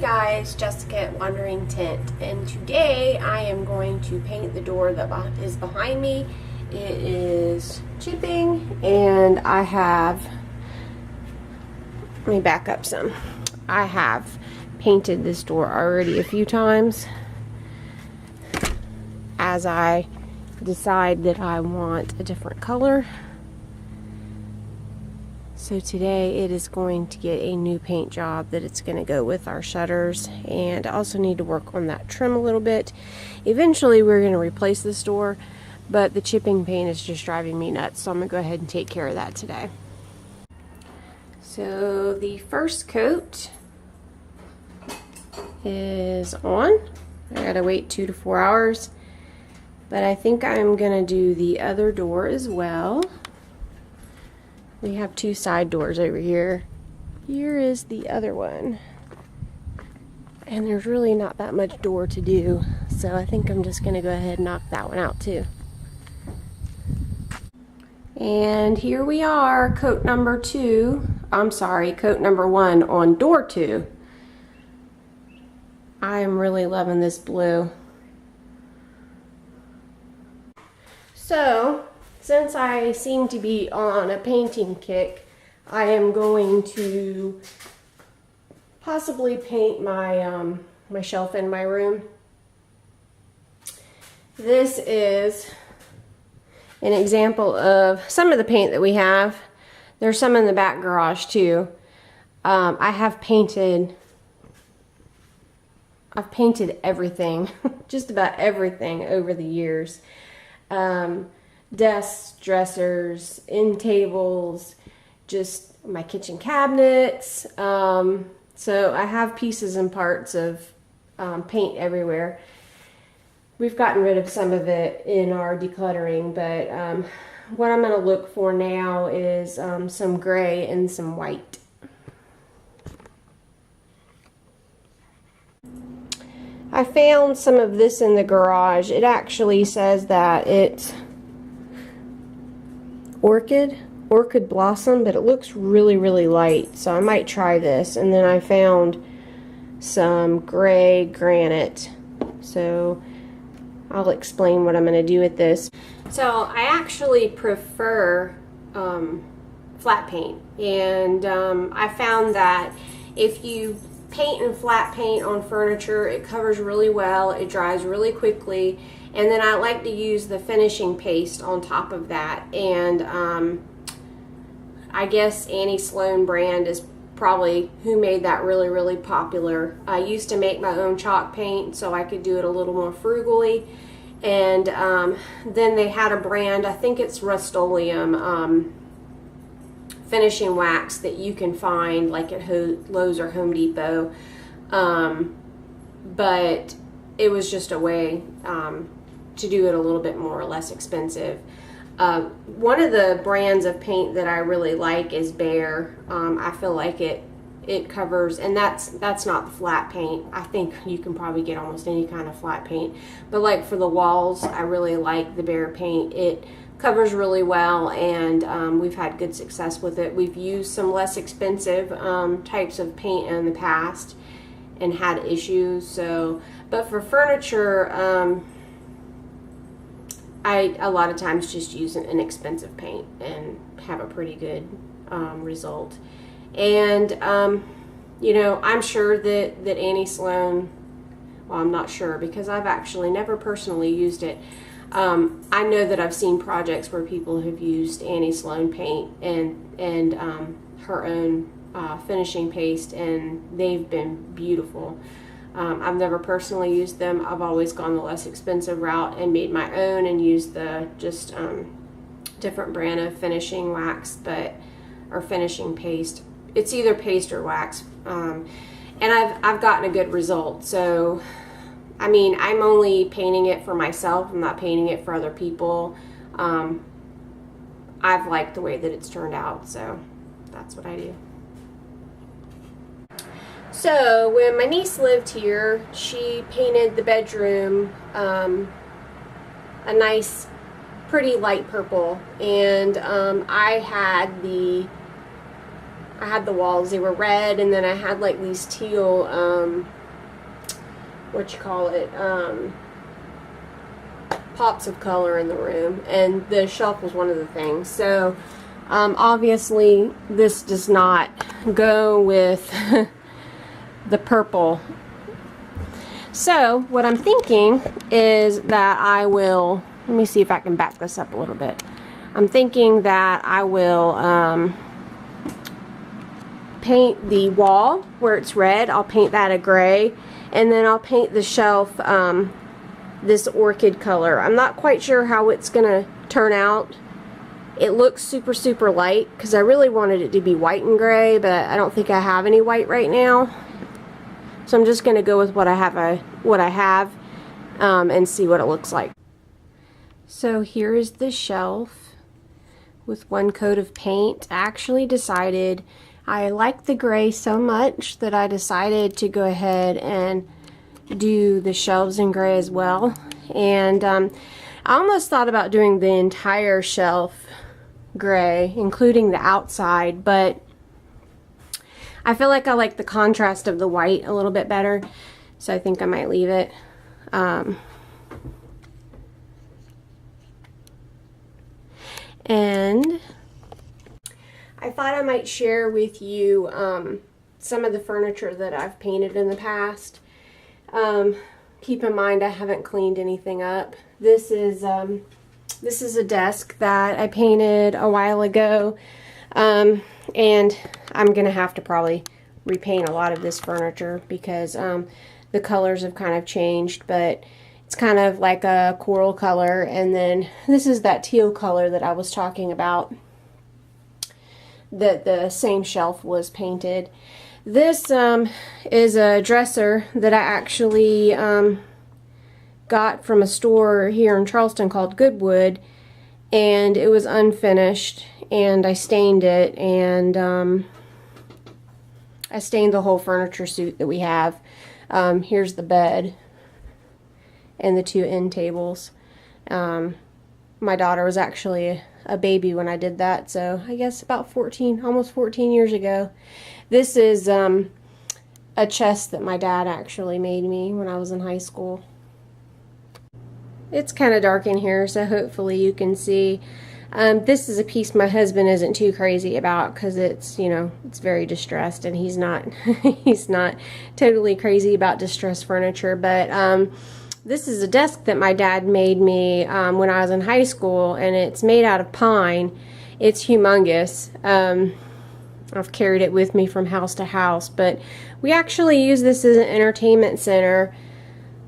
guys, Jessica at Wandering Tint, and today I am going to paint the door that is behind me. It is chipping, and I have, let me back up some. I have painted this door already a few times as I decide that I want a different color. So today it is going to get a new paint job that it's going to go with our shutters, and I also need to work on that trim a little bit. Eventually we're going to replace this door, but the chipping paint is just driving me nuts, so I'm going to go ahead and take care of that today. So the first coat is on. I gotta wait 2 to 4 hours, but I think I'm going to do the other door as well. We have 2 side doors over here. Here is the other one. And there's really not that much door to do, so I think I'm just going to go ahead and knock that one out too. And here we are, coat number 1 on door 2. I am really loving this blue. So, since I seem to be on a painting kick, I am going to possibly paint my my shelf in my room. This is an example of some of the paint that we have. There's some in the back garage too. I've painted everything, just about everything over the years. Desks, dressers, end tables, just my kitchen cabinets. So I have pieces and parts of paint everywhere. We've gotten rid of some of it in our decluttering, but what I'm going to look for now is some gray and some white. I found some of this in the garage. It actually says that it's orchid blossom, but it looks really light, so I might try this. And then I found some gray granite, so I'll explain what I'm going to do with this. So I actually prefer flat paint, and I found that if you paint and flat paint on furniture, it covers really well, it dries really quickly, and then I like to use the finishing paste on top of that. And I guess Annie Sloan brand is probably who made that really popular. I used to make my own chalk paint so I could do it a little more frugally, and then they had a brand, I think it's Rust-Oleum, finishing wax that you can find like at Lowe's or Home Depot, but it was just a way to do it a little bit more or less expensive. One of the brands of paint that I really like is Behr. I feel like it covers, and that's not the flat paint. I think you can probably get almost any kind of flat paint, but like for the walls, I really like the Behr paint. It covers really well, and we've had good success with it. We've used some less expensive types of paint in the past and had issues. So, but for furniture, I a lot of times just use an inexpensive paint and have a pretty good result. And you know, I'm sure that Annie Sloan, well, I'm not sure because I've actually never personally used it. I know that I've seen projects where people have used Annie Sloan paint and her own finishing paste, and they've been beautiful. I've never personally used them. I've always gone the less expensive route and made my own and used the just different brand of finishing wax, or finishing paste. It's either paste or wax, and I've gotten a good result. So, I mean, I'm only painting it for myself. I'm not painting it for other people. I've liked the way that it's turned out, so that's what I do. So when my niece lived here, she painted the bedroom a nice pretty light purple, and I had the I had the walls, they were red, and then I had like these teal, pops of color in the room, and the shelf was one of the things. So obviously this does not go with the purple. So what I'm thinking is that I will, let me see if I can back this up a little bit. I'm thinking that I will paint the wall where it's red. I'll paint that a gray, and then I'll paint the shelf this orchid color. I'm not quite sure how it's gonna turn out. It looks super light because I really wanted it to be white and gray, but I don't think I have any white right now. So I'm just gonna go with what I have, and see what it looks like. So here is the shelf with one coat of paint. I actually decided I like the gray so much that I decided to go ahead and do the shelves in gray as well. And I almost thought about doing the entire shelf gray, including the outside, but I feel like I like the contrast of the white a little bit better, so I think I might leave it. And I thought I might share with you some of the furniture that I've painted in the past. Keep in mind I haven't cleaned anything up. This is a desk that I painted a while ago, and I'm gonna have to probably repaint a lot of this furniture because the colors have kind of changed, but it's kind of like a coral color, and then this is that teal color that I was talking about, that the same shelf was painted. This is a dresser that I actually got from a store here in Charleston called Goodwood, and it was unfinished, and I stained it, and I stained the whole furniture suite that we have. Here's the bed and the two end tables. My daughter was actually a baby when I did that, so I guess about 14, almost 14 years ago. This is a chest that my dad actually made me when I was in high school. It's kind of dark in here, so hopefully you can see. This is a piece my husband isn't too crazy about because it's, you know, it's very distressed, and he's not he's not totally crazy about distressed furniture. But this is a desk that my dad made me when I was in high school, and it's made out of pine. It's humongous. I've carried it with me from house to house, but we actually use this as an entertainment center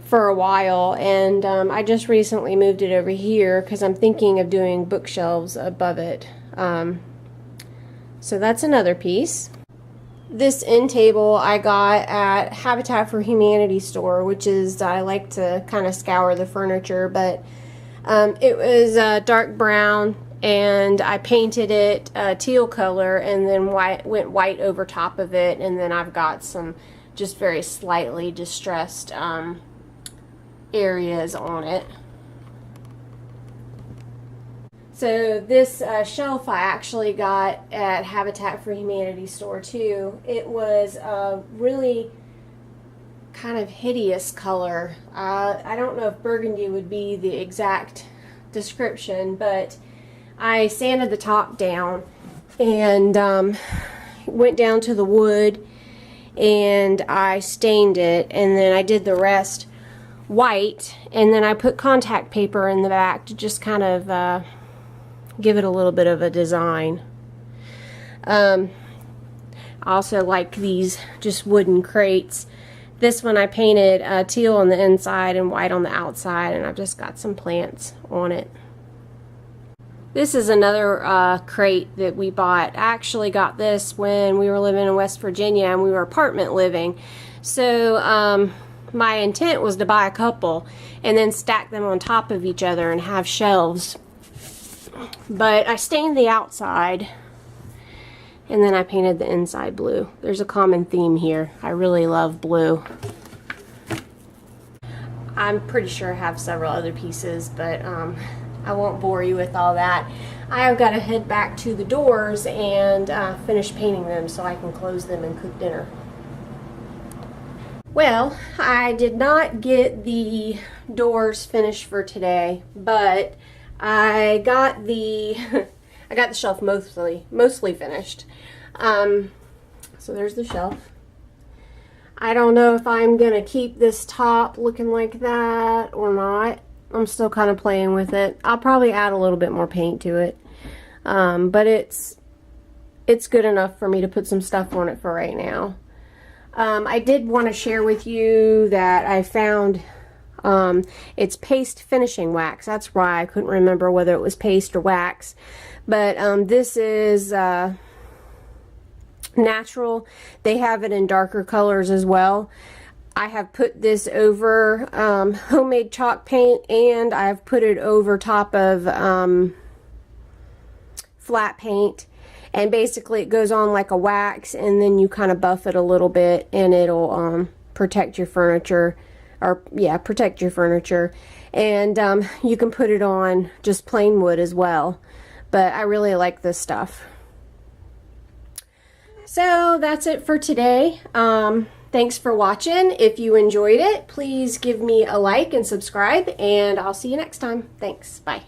for a while, and I just recently moved it over here because I'm thinking of doing bookshelves above it. So that's another piece. This end table I got at Habitat for Humanity store, which is, I like to kind of scour the furniture, but it was dark brown, and I painted it teal color, and then went white over top of it, and then I've got some just very slightly distressed areas on it. So this shelf I actually got at Habitat for Humanity store too. It was a really kind of hideous color. I don't know if burgundy would be the exact description, but I sanded the top down and went down to the wood, and I stained it, and then I did the rest white, and then I put contact paper in the back to just kind of give it a little bit of a design. I also like these just wooden crates. This one I painted teal on the inside and white on the outside, and I've just got some plants on it. This is another crate that we bought. I actually got this when we were living in West Virginia and we were apartment living. So my intent was to buy a couple and then stack them on top of each other and have shelves. But I stained the outside and then I painted the inside blue. There's a common theme here. I really love blue. I'm pretty sure I have several other pieces, but I won't bore you with all that. I've got to head back to the doors and finish painting them so I can close them and cook dinner. Well, I did not get the doors finished for today, but I got the I got the shelf mostly finished. So there's the shelf. I don't know if I'm gonna keep this top looking like that or not. I'm still kind of playing with it. I'll probably add a little bit more paint to it, but it's good enough for me to put some stuff on it for right now. I did want to share with you that I found it's paste finishing wax. That's why I couldn't remember whether it was paste or wax. But this is natural. They have it in darker colors as well. I have put this over homemade chalk paint, and I've put it over top of flat paint. And basically it goes on like a wax, and then you kind of buff it a little bit, and it'll protect your furniture. Or yeah, protect your furniture. And you can put it on just plain wood as well. But I really like this stuff. So that's it for today. Thanks for watching. If you enjoyed it, please give me a like and subscribe, and I'll see you next time. Thanks. Bye.